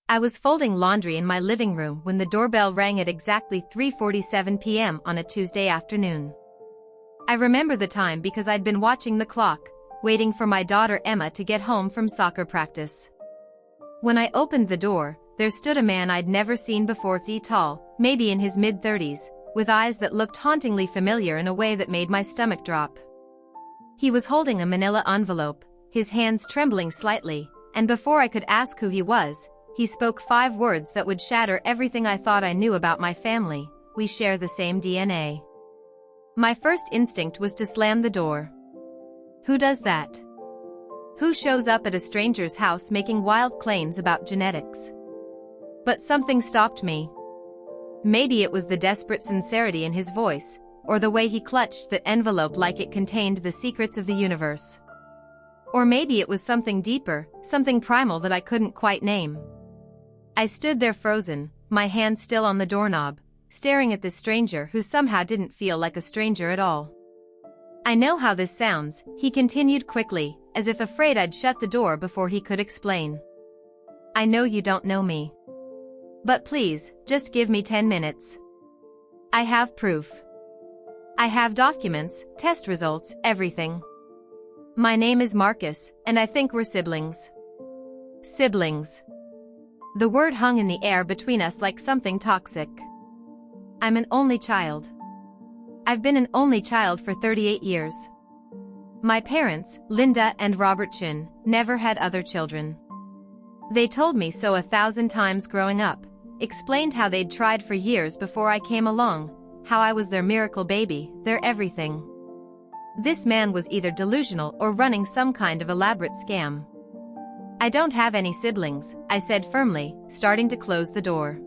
I was folding laundry in my living room when the doorbell rang at exactly 3:47 p.m. on a Tuesday afternoon. I remember the time because I'd been watching the clock, waiting for my daughter Emma to get home from soccer practice. When I opened the door, there stood a man I'd never seen before, tall, maybe in his mid-30s, with eyes that looked hauntingly familiar in a way that made my stomach drop. He was holding a manila envelope, his hands trembling slightly, and before I could ask who he was, he spoke 5 words that would shatter everything I thought I knew about my family: "We share the same DNA." My first instinct was to slam the door. Who does that? Who shows up at a stranger's house making wild claims about genetics? But something stopped me. Maybe it was the desperate sincerity in his voice, or the way he clutched the envelope like it contained the secrets of the universe. Or maybe it was something deeper, something primal that I couldn't quite name. I stood there frozen, my hand still on the doorknob, staring at this stranger who somehow didn't feel like a stranger at all. "I know how this sounds," he continued quickly, as if afraid I'd shut the door before he could explain. "I know you don't know me. But please, just give me 10 minutes. I have proof. I have documents, test results, everything. My name is Marcus, and I think we're siblings." Siblings. The word hung in the air between us like something toxic. I'm an only child. I've been an only child for 38 years. My parents, Linda and Robert Chen, never had other children. They told me so 1,000 times growing up, explained how they'd tried for years before I came along, how I was their miracle baby, their everything. This man was either delusional or running some kind of elaborate scam. "I don't have any siblings," I said firmly, starting to close the door.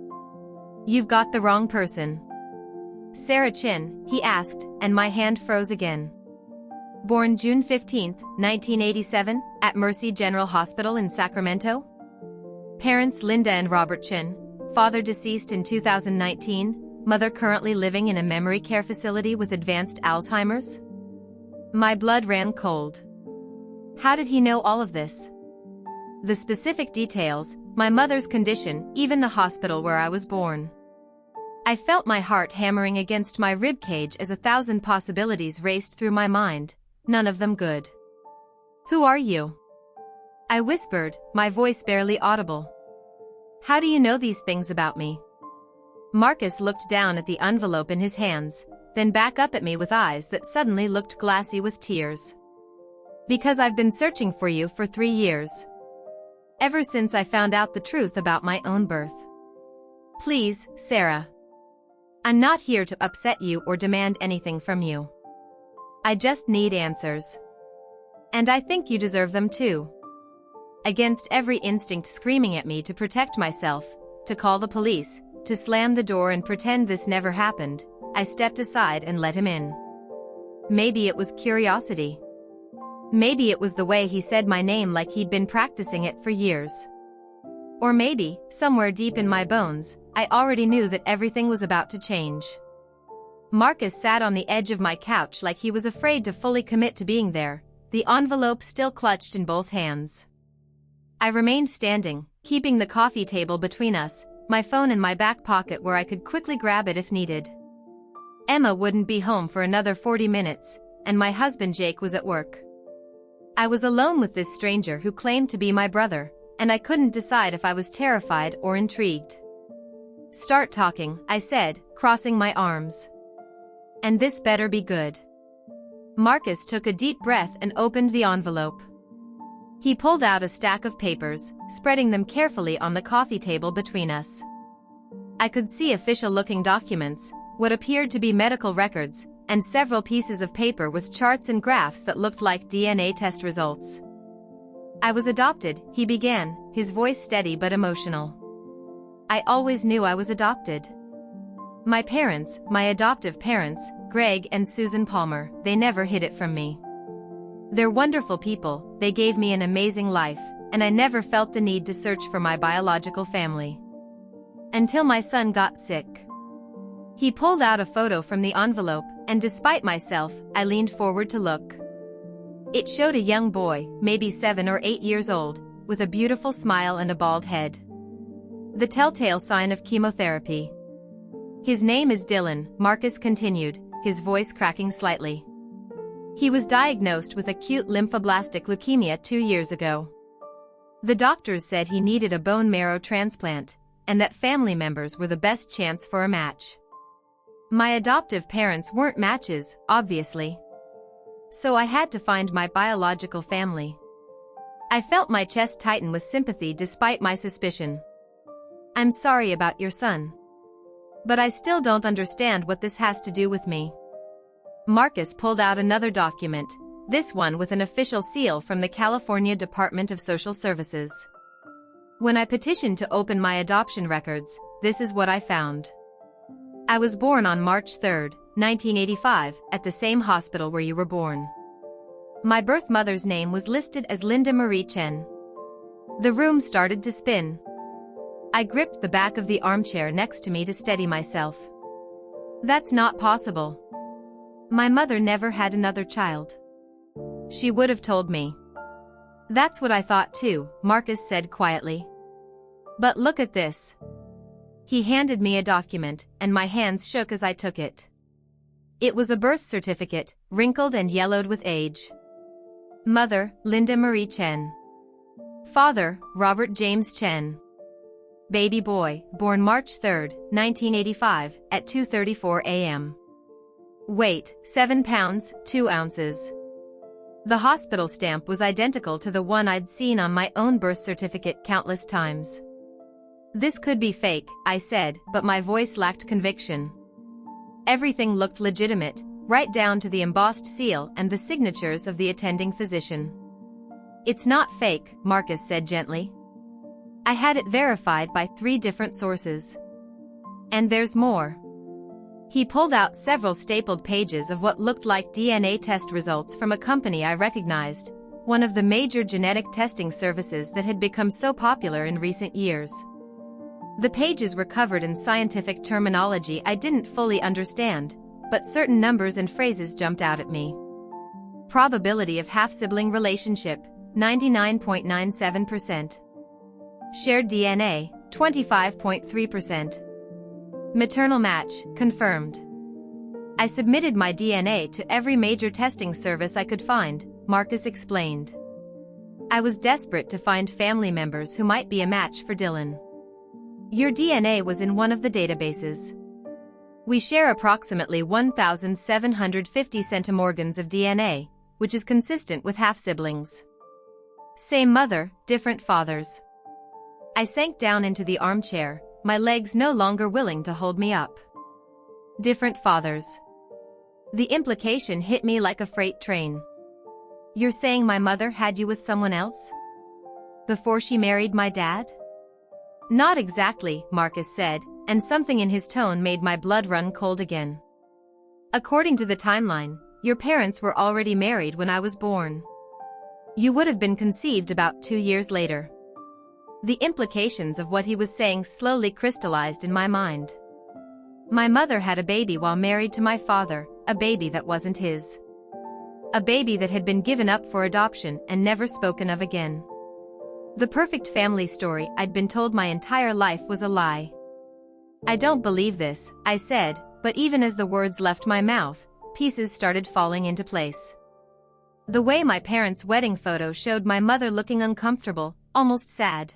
"You've got the wrong person." "Sarah Chen?" he asked, and my hand froze again. "Born June 15, 1987, at Mercy General Hospital in Sacramento?" Parents Linda and Robert Chen, father deceased in 2019, mother currently living in a memory care facility with advanced Alzheimer's. My blood ran cold. How did he know all of this? The specific details, my mother's condition, even the hospital where I was born. I felt my heart hammering against my ribcage as 1,000 possibilities raced through my mind, none of them good. "Who are you?" I whispered, my voice barely audible. "How do you know these things about me?" Marcus looked down at the envelope in his hands, then back up at me with eyes that suddenly looked glassy with tears. "Because I've been searching for you for 3 years. Ever since I found out the truth about my own birth. Please, Sarah. I'm not here to upset you or demand anything from you. I just need answers. And I think you deserve them too." Against every instinct screaming at me to protect myself, to call the police, to slam the door and pretend this never happened, I stepped aside and let him in. Maybe it was curiosity. Maybe it was the way he said my name like he'd been practicing it for years. Or maybe, somewhere deep in my bones, I already knew that everything was about to change. Marcus sat on the edge of my couch like he was afraid to fully commit to being there, the envelope still clutched in both hands. I remained standing, keeping the coffee table between us, my phone in my back pocket where I could quickly grab it if needed. Emma wouldn't be home for another 40 minutes, and my husband Jake was at work. I was alone with this stranger who claimed to be my brother, and I couldn't decide if I was terrified or intrigued. "Start talking," I said, crossing my arms. "And this better be good." Marcus took a deep breath and opened the envelope. He pulled out a stack of papers, spreading them carefully on the coffee table between us. I could see official-looking documents, what appeared to be medical records, and several pieces of paper with charts and graphs that looked like DNA test results. "I was adopted," he began, his voice steady but emotional. "I always knew I was adopted. My parents, my adoptive parents, Greg and Susan Palmer, they never hid it from me. They're wonderful people, they gave me an amazing life, and I never felt the need to search for my biological family. Until my son got sick." He pulled out a photo from the envelope, and despite myself, I leaned forward to look. It showed a young boy, maybe 7 or 8 years old, with a beautiful smile and a bald head. The telltale sign of chemotherapy. His name is Dylan, Marcus continued, his voice cracking slightly. He was diagnosed with acute lymphoblastic leukemia 2 years ago. The doctors said he needed a bone marrow transplant, and that family members were the best chance for a match. My adoptive parents weren't matches, obviously. So I had to find my biological family. I felt my chest tighten with sympathy despite my suspicion. I'm sorry about your son. But I still don't understand what this has to do with me. Marcus pulled out another document, this one with an official seal from the California Department of Social Services. When I petitioned to open my adoption records, this is what I found. I was born on March 3, 1985, at the same hospital where you were born. My birth mother's name was listed as Linda Marie Chen. The room started to spin. I gripped the back of the armchair next to me to steady myself. That's not possible. My mother never had another child. She would have told me. That's what I thought too, Marcus said quietly. But look at this. He handed me a document, and my hands shook as I took it. It was a birth certificate, wrinkled and yellowed with age. Mother, Linda Marie Chen. Father, Robert James Chen. Baby boy, born March 3, 1985, at 2:34 a.m. Weight, 7 pounds, 2 ounces. The hospital stamp was identical to the one I'd seen on my own birth certificate countless times. This could be fake, I said, but my voice lacked conviction. Everything looked legitimate, right down to the embossed seal and the signatures of the attending physician. It's not fake, Marcus said gently. I had it verified by 3 different sources. And there's more. He pulled out several stapled pages of what looked like DNA test results from a company I recognized, one of the major genetic testing services that had become so popular in recent years. The pages were covered in scientific terminology I didn't fully understand, but certain numbers and phrases jumped out at me. Probability of half-sibling relationship, 99.97%. Shared DNA, 25.3%. Maternal match, confirmed. I submitted my DNA to every major testing service I could find, Marcus explained. I was desperate to find family members who might be a match for Dylan. Your DNA was in one of the databases. We share approximately 1,750 centimorgans of DNA, which is consistent with half-siblings. Same mother, different fathers. I sank down into the armchair, my legs no longer willing to hold me up. Different fathers. The implication hit me like a freight train. You're saying my mother had you with someone else? Before she married my dad? Not exactly, Marcus said, and something in his tone made my blood run cold again. According to the timeline, your parents were already married when I was born. You would have been conceived about 2 years later. The implications of what he was saying slowly crystallized in my mind. My mother had a baby while married to my father, a baby that wasn't his. A baby that had been given up for adoption and never spoken of again. The perfect family story I'd been told my entire life was a lie. I don't believe this, I said, but even as the words left my mouth, pieces started falling into place. The way my parents' wedding photo showed my mother looking uncomfortable, almost sad.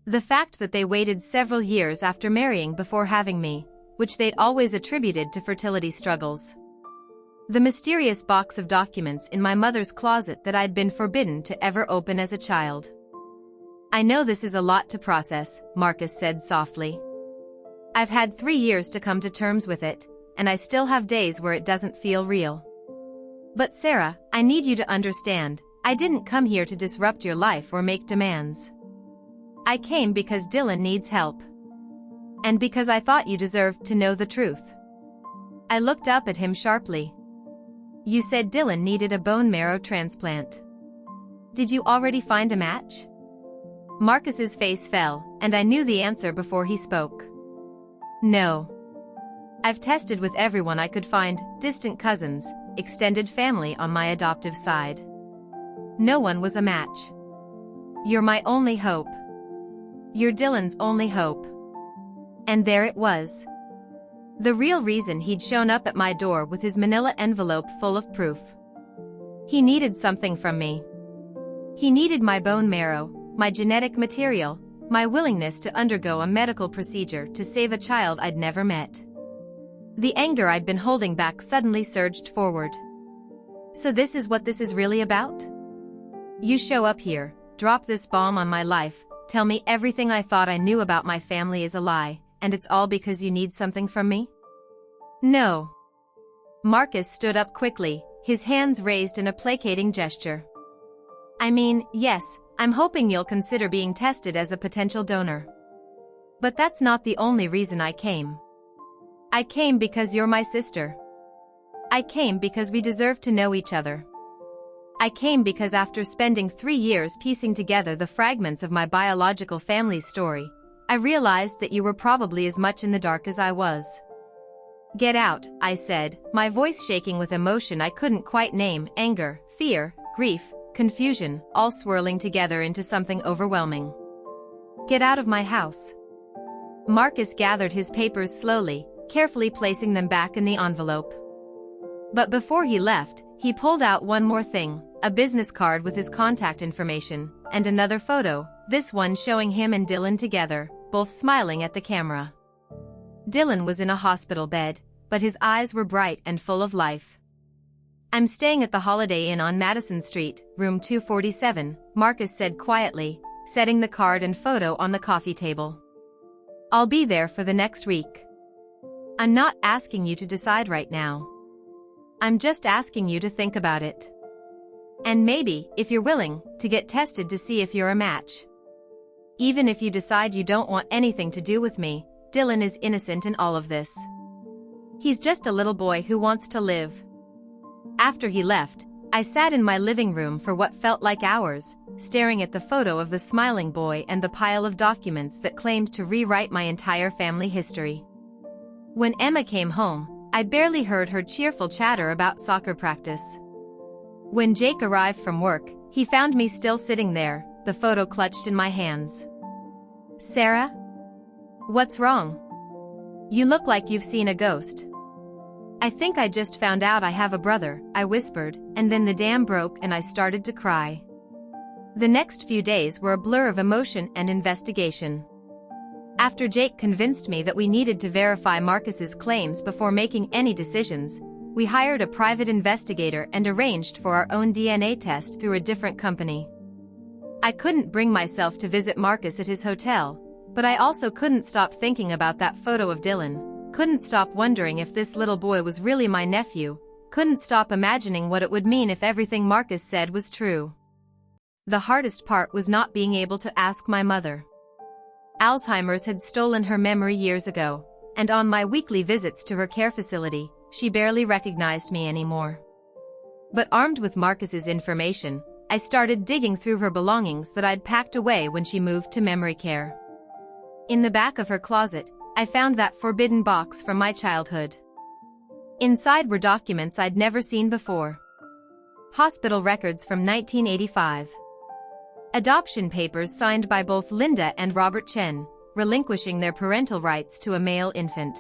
The fact that they waited several years after marrying before having me, which they'd always attributed to fertility struggles. The mysterious box of documents in my mother's closet that I'd been forbidden to ever open as a child. I know this is a lot to process, Marcus said softly. I've had 3 years to come to terms with it, and I still have days where it doesn't feel real. But Sarah, I need you to understand, I didn't come here to disrupt your life or make demands. I came because Dylan needs help. And because I thought you deserved to know the truth. I looked up at him sharply. You said Dylan needed a bone marrow transplant. Did you already find a match? Marcus's face fell, and I knew the answer before he spoke. No. I've tested with everyone I could find, distant cousins, extended family on my adoptive side. No one was a match. You're my only hope. You're Dylan's only hope. And there it was. The real reason he'd shown up at my door with his manila envelope full of proof. He needed something from me. He needed my bone marrow, my genetic material, my willingness to undergo a medical procedure to save a child I'd never met. The anger I'd been holding back suddenly surged forward. So this is what this is really about? You show up here, drop this bomb on my life, tell me everything I thought I knew about my family is a lie, and it's all because you need something from me? No. Marcus stood up quickly, his hands raised in a placating gesture. I mean, yes, I'm hoping you'll consider being tested as a potential donor. But that's not the only reason I came. I came because you're my sister. I came because we deserve to know each other. I came because after spending 3 years piecing together the fragments of my biological family's story, I realized that you were probably as much in the dark as I was. Get out, I said, my voice shaking with emotion I couldn't quite name, anger, fear, grief, confusion, all swirling together into something overwhelming. Get out of my house. Marcus gathered his papers slowly, carefully placing them back in the envelope. But before he left, he pulled out one more thing, a business card with his contact information, and another photo, this one showing him and Dylan together, both smiling at the camera. Dylan was in a hospital bed, but his eyes were bright and full of life. I'm staying at the Holiday Inn on Madison Street, room 247, Marcus said quietly, setting the card and photo on the coffee table. I'll be there for the next week. I'm not asking you to decide right now. I'm just asking you to think about it. And maybe, if you're willing, to get tested to see if you're a match. Even if you decide you don't want anything to do with me, Dylan is innocent in all of this. He's just a little boy who wants to live. After he left, I sat in my living room for what felt like hours, staring at the photo of the smiling boy and the pile of documents that claimed to rewrite my entire family history. When Emma came home, I barely heard her cheerful chatter about soccer practice. When Jake arrived from work, he found me still sitting there, the photo clutched in my hands. Sarah? What's wrong? You look like you've seen a ghost. I think I just found out I have a brother, I whispered, and then the dam broke and I started to cry. The next few days were a blur of emotion and investigation. After Jake convinced me that we needed to verify Marcus's claims before making any decisions, we hired a private investigator and arranged for our own DNA test through a different company. I couldn't bring myself to visit Marcus at his hotel, but I also couldn't stop thinking about that photo of Dylan, couldn't stop wondering if this little boy was really my nephew, couldn't stop imagining what it would mean if everything Marcus said was true. The hardest part was not being able to ask my mother. Alzheimer's had stolen her memory years ago, and on my weekly visits to her care facility, she barely recognized me anymore. But armed with Marcus's information, I started digging through her belongings that I'd packed away when she moved to memory care. In the back of her closet, I found that forbidden box from my childhood. Inside were documents I'd never seen before. Hospital records from 1985. Adoption papers signed by both Linda and Robert Chen, relinquishing their parental rights to a male infant.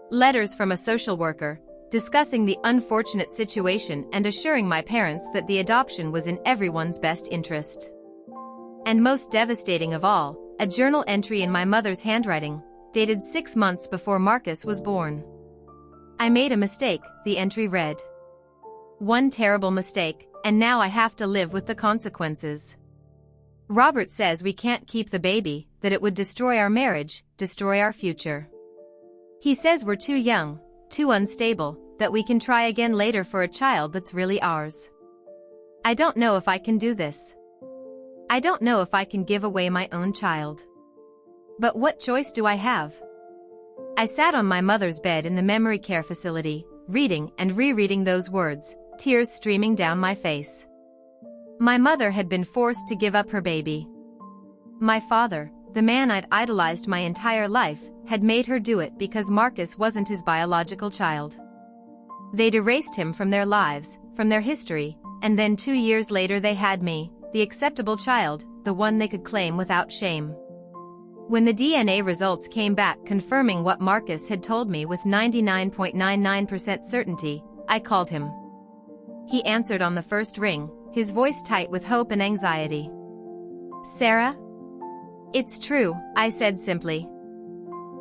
Letters from a social worker, discussing the unfortunate situation and assuring my parents that the adoption was in everyone's best interest. And most devastating of all, a journal entry in my mother's handwriting, dated 6 months before Marcus was born. I made a mistake, the entry read. One terrible mistake, and now I have to live with the consequences. Robert says we can't keep the baby, that it would destroy our marriage, destroy our future. He says we're too young, too unstable, that we can try again later for a child that's really ours. I don't know if I can do this. I don't know if I can give away my own child. But what choice do I have? I sat on my mother's bed in the memory care facility, reading and rereading those words, tears streaming down my face. My mother had been forced to give up her baby. My father, the man I'd idolized my entire life, had made her do it because Marcus wasn't his biological child. They'd erased him from their lives, from their history, and then 2 years later they had me, the acceptable child, the one they could claim without shame. When the DNA results came back confirming what Marcus had told me with 99.99% certainty, I called him. He answered on the first ring, his voice tight with hope and anxiety. "Sarah?" "It's true," I said simply.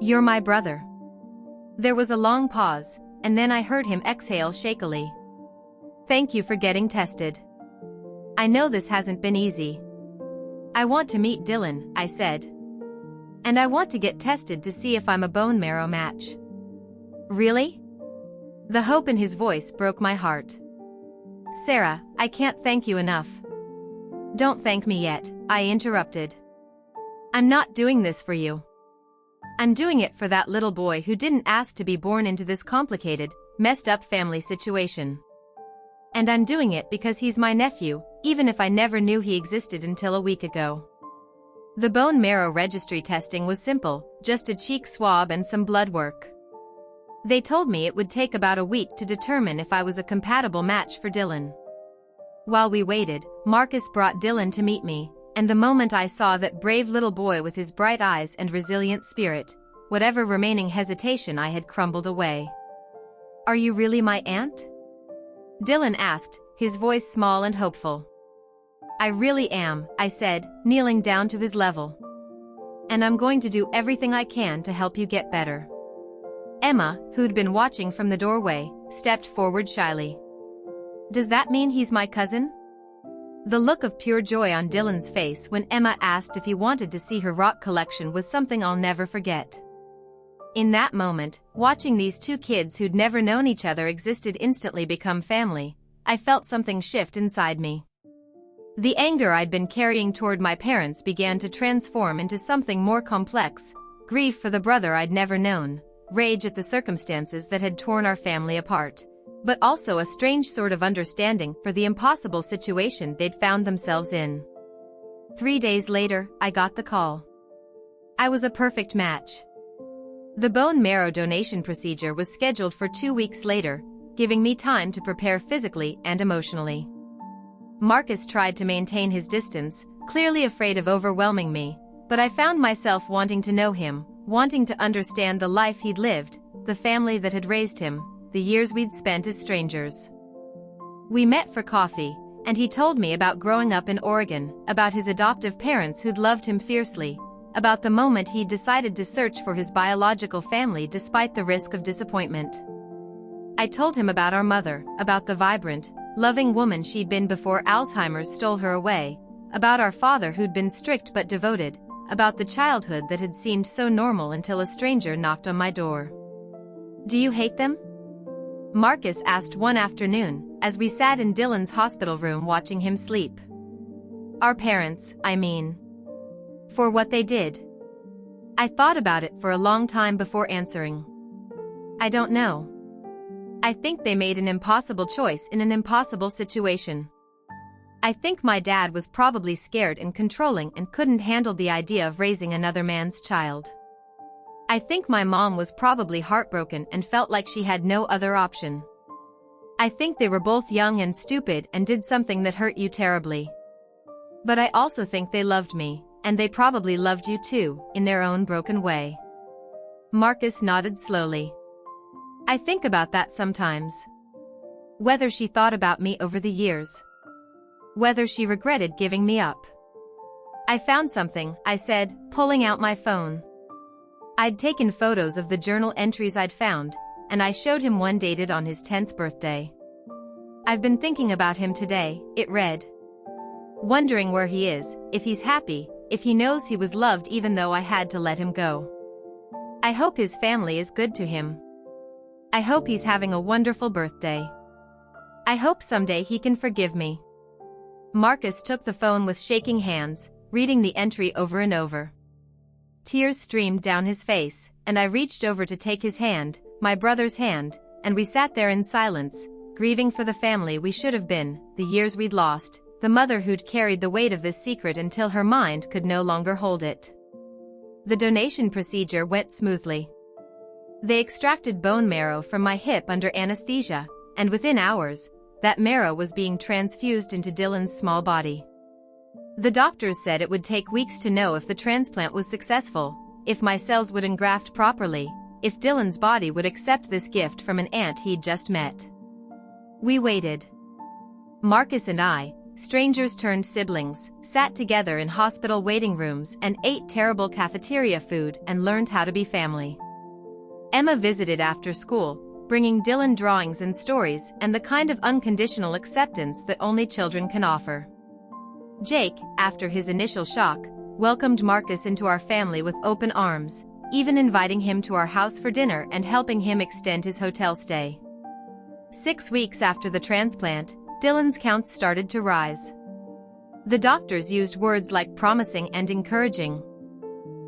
"You're my brother." There was a long pause, and then I heard him exhale shakily. "Thank you for getting tested. I know this hasn't been easy. I want to meet Dylan," I said. "And I want to get tested to see if I'm a bone marrow match." "Really?" The hope in his voice broke my heart. "Sarah, I can't thank you enough." "Don't thank me yet," I interrupted. "I'm not doing this for you. I'm doing it for that little boy who didn't ask to be born into this complicated, messed up family situation. And I'm doing it because he's my nephew, even if I never knew he existed until a week ago." The bone marrow registry testing was simple, just a cheek swab and some blood work. They told me it would take about a week to determine if I was a compatible match for Dylan. While we waited, Marcus brought Dylan to meet me, and the moment I saw that brave little boy with his bright eyes and resilient spirit, whatever remaining hesitation I had crumbled away. "Are you really my aunt?" Dylan asked, his voice small and hopeful. "I really am," I said, kneeling down to his level. "And I'm going to do everything I can to help you get better." Emma, who'd been watching from the doorway, stepped forward shyly. "Does that mean he's my cousin?" The look of pure joy on Dylan's face when Emma asked if he wanted to see her rock collection was something I'll never forget. In that moment, watching these two kids who'd never known each other existed instantly become family, I felt something shift inside me. The anger I'd been carrying toward my parents began to transform into something more complex, grief for the brother I'd never known, rage at the circumstances that had torn our family apart, but also a strange sort of understanding for the impossible situation they'd found themselves in. 3 days later, I got the call. I was a perfect match. The bone marrow donation procedure was scheduled for 2 weeks later, giving me time to prepare physically and emotionally. Marcus tried to maintain his distance, clearly afraid of overwhelming me, but I found myself wanting to know him, wanting to understand the life he'd lived, the family that had raised him, the years we'd spent as strangers. We met for coffee, and he told me about growing up in Oregon, about his adoptive parents who'd loved him fiercely, about the moment he'd decided to search for his biological family despite the risk of disappointment. I told him about our mother, about the vibrant, loving woman she'd been before Alzheimer's stole her away, about our father who'd been strict but devoted, about the childhood that had seemed so normal until a stranger knocked on my door. "Do you hate them?" Marcus asked one afternoon, as we sat in Dylan's hospital room watching him sleep. "Our parents, I mean. For what they did." I thought about it for a long time before answering. "I don't know. I think they made an impossible choice in an impossible situation. I think my dad was probably scared and controlling and couldn't handle the idea of raising another man's child. I think my mom was probably heartbroken and felt like she had no other option. I think they were both young and stupid and did something that hurt you terribly. But I also think they loved me, and they probably loved you too, in their own broken way." Marcus nodded slowly. "I think about that sometimes. Whether she thought about me over the years. Whether she regretted giving me up." "I found something," I said, pulling out my phone. I'd taken photos of the journal entries I'd found, and I showed him one dated on his 10th birthday. "I've been thinking about him today," it read. "Wondering where he is, if he's happy, if he knows he was loved even though I had to let him go. I hope his family is good to him. I hope he's having a wonderful birthday. I hope someday he can forgive me." Marcus took the phone with shaking hands, reading the entry over and over. Tears streamed down his face, and I reached over to take his hand, my brother's hand, and we sat there in silence, grieving for the family we should have been, the years we'd lost, the mother who'd carried the weight of this secret until her mind could no longer hold it. The donation procedure went smoothly. They extracted bone marrow from my hip under anesthesia, and within hours, that marrow was being transfused into Dylan's small body. The doctors said it would take weeks to know if the transplant was successful, if my cells would engraft properly, if Dylan's body would accept this gift from an aunt he'd just met. We waited. Marcus and I, strangers turned siblings, sat together in hospital waiting rooms and ate terrible cafeteria food and learned how to be family. Emma visited after school, bringing Dylan drawings and stories and the kind of unconditional acceptance that only children can offer. Jake, after his initial shock, welcomed Marcus into our family with open arms, even inviting him to our house for dinner and helping him extend his hotel stay. 6 weeks after the transplant, Dylan's counts started to rise. The doctors used words like promising and encouraging.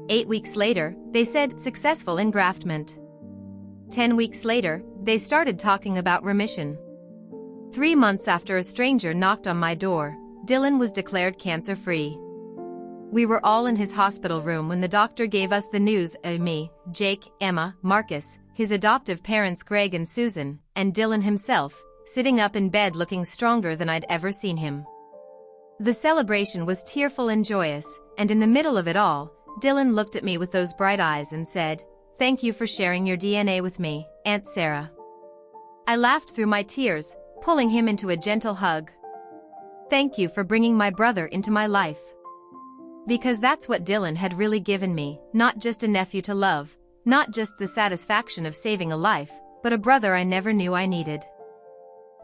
8 weeks later, they said successful engraftment. 10 weeks later, they started talking about remission. 3 months after a stranger knocked on my door, Dylan was declared cancer-free. We were all in his hospital room when the doctor gave us the news of me, Jake, Emma, Marcus, his adoptive parents Greg and Susan, and Dylan himself, sitting up in bed looking stronger than I'd ever seen him. The celebration was tearful and joyous, and in the middle of it all, Dylan looked at me with those bright eyes and said, "Thank you for sharing your DNA with me, Aunt Sarah." I laughed through my tears, pulling him into a gentle hug. "Thank you for bringing my brother into my life." Because that's what Dylan had really given me, not just a nephew to love, not just the satisfaction of saving a life, but a brother I never knew I needed.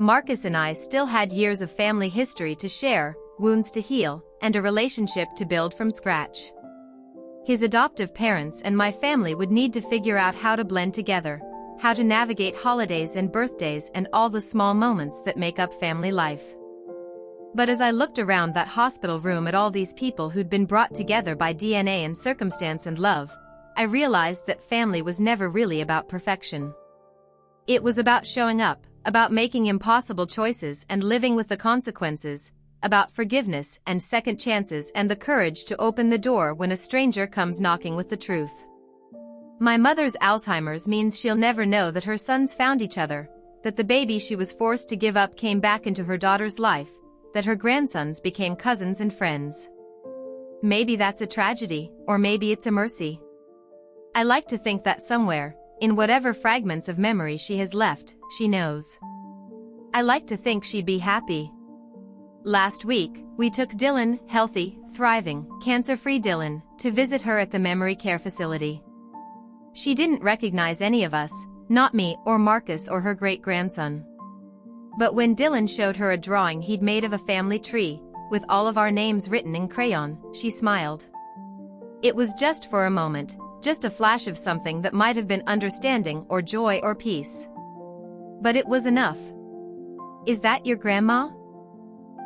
Marcus and I still had years of family history to share, wounds to heal, and a relationship to build from scratch. His adoptive parents and my family would need to figure out how to blend together, how to navigate holidays and birthdays and all the small moments that make up family life. But as I looked around that hospital room at all these people who'd been brought together by DNA and circumstance and love, I realized that family was never really about perfection. It was about showing up, about making impossible choices and living with the consequences, about forgiveness and second chances and the courage to open the door when a stranger comes knocking with the truth. My mother's Alzheimer's means she'll never know that her sons found each other, that the baby she was forced to give up came back into her daughter's life, that her grandsons became cousins and friends. Maybe that's a tragedy, or maybe it's a mercy. I like to think that somewhere, in whatever fragments of memory she has left, she knows. I like to think she'd be happy. Last week, we took Dylan, healthy, thriving, cancer-free Dylan, to visit her at the memory care facility. She didn't recognize any of us, not me or Marcus or her great-grandson. But when Dylan showed her a drawing he'd made of a family tree, with all of our names written in crayon, she smiled. It was just for a moment, just a flash of something that might have been understanding or joy or peace. But it was enough. "Is that your grandma?"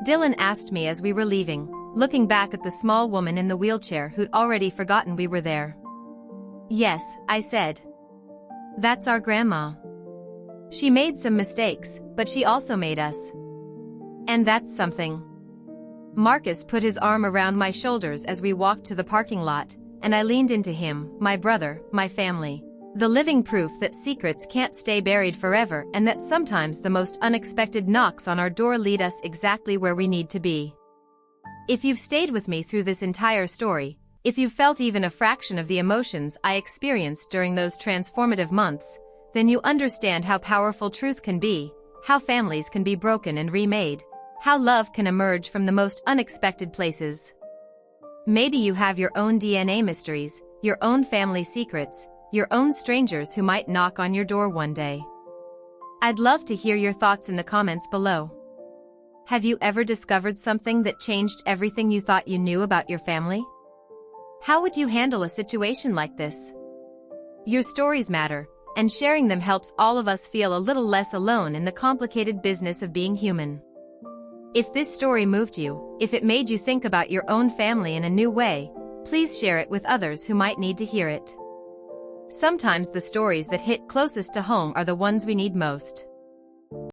Dylan asked me as we were leaving, looking back at the small woman in the wheelchair who'd already forgotten we were there. "Yes," I said. "That's our grandma. She made some mistakes, but she also made us. And that's something." Marcus put his arm around my shoulders as we walked to the parking lot, and I leaned into him, my brother, my family. The living proof that secrets can't stay buried forever and that sometimes the most unexpected knocks on our door lead us exactly where we need to be. If you've stayed with me through this entire story, if you've felt even a fraction of the emotions I experienced during those transformative months, then you understand how powerful truth can be, how families can be broken and remade, how love can emerge from the most unexpected places. Maybe you have your own DNA mysteries, your own family secrets, your own strangers who might knock on your door one day. I'd love to hear your thoughts in the comments below. Have you ever discovered something that changed everything you thought you knew about your family? How would you handle a situation like this? Your stories matter, and sharing them helps all of us feel a little less alone in the complicated business of being human. If this story moved you, if it made you think about your own family in a new way, please share it with others who might need to hear it. Sometimes the stories that hit closest to home are the ones we need most.